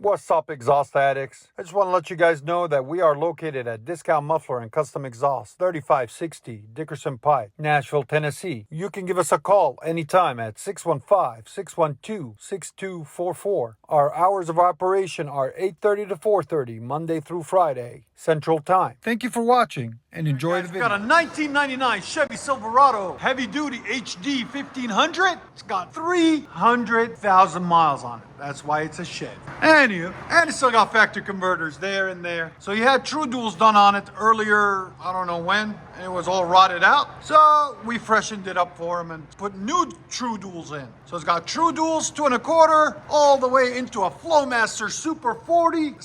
What's up, exhaust addicts? I just want to let you guys know that we are located at Discount Muffler and Custom Exhaust, 3560 Dickerson Pike, Nashville, Tennessee. You can give us a call anytime at 615-612-6244. Our hours of operation are 8:30 to 4:30, Monday through Friday, Central Time. Thank you for watching and enjoy the video. Got a 1999 Chevy Silverado heavy duty HD 1500. It's got 300,000 miles on it. That's why it's a Chevy. And it still got factory converters there and there. So you had true duals done on it earlier, I don't know when, and it was all rotted out. So we freshened it up for him and put new true duals in. So it's got true duals 2 1/4 all the way into a FLOWMASTer Super 40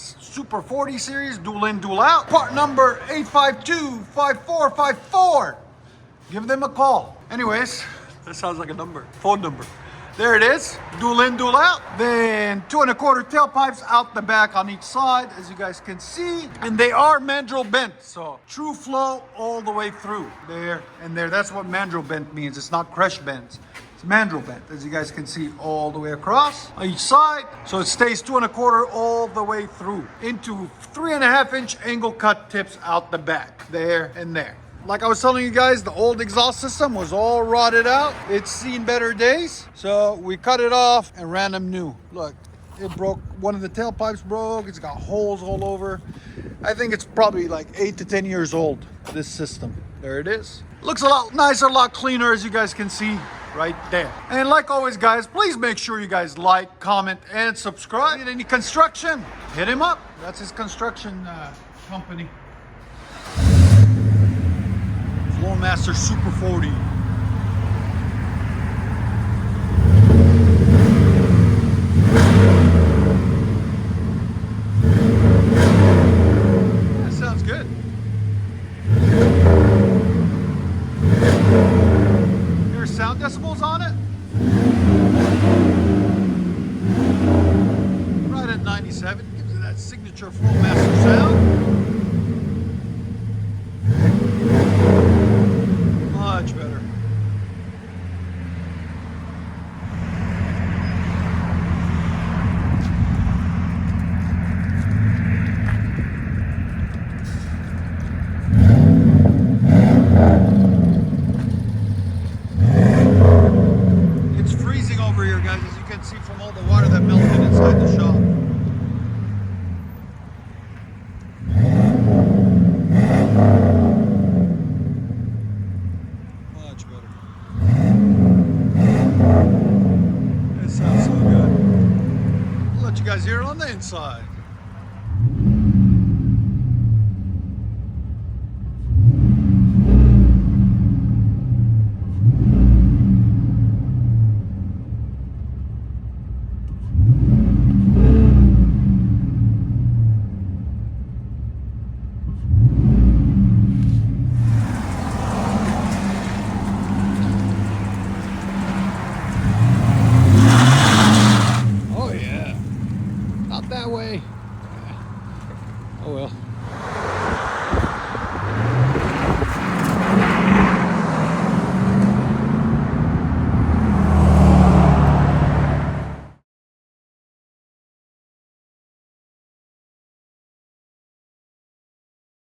series, dual in, dual out. Part number 852-5454. Give them a call. Anyways, that sounds like a number, phone number. There it is, dual in, dual out. Then 2 1/4 tailpipes out the back on each side, as you guys can see. And they are mandrel bent, so true flow all the way through. There and there, that's what mandrel bent means. It's not crush bent, it's mandrel bent, as you guys can see, all the way across on each side. So it stays 2 1/4 all the way through into 3.5-inch angle cut tips out the back, there and there. Like I was telling you guys, the old exhaust system was all rotted out. It's seen better days. So we cut it off and ran them new. Look, it broke. One of the tailpipes broke. It's got holes all over. I think it's probably like 8 to 10 years old, this system. There it is. Looks a lot nicer, a lot cleaner, as you guys can see right there. And like always, guys, please make sure you guys like, comment, and subscribe. Need any construction? Hit him up. That's his construction company. FLOWMASTer Super 40. That sounds good. There's sound decibels on it. Right at 97. Gives it that signature FLOWMASTer sound. Much better. It's freezing over here, guys, as you can see from all the water that melted inside the shop. It sounds so good. I'll let you guys hear it on the inside.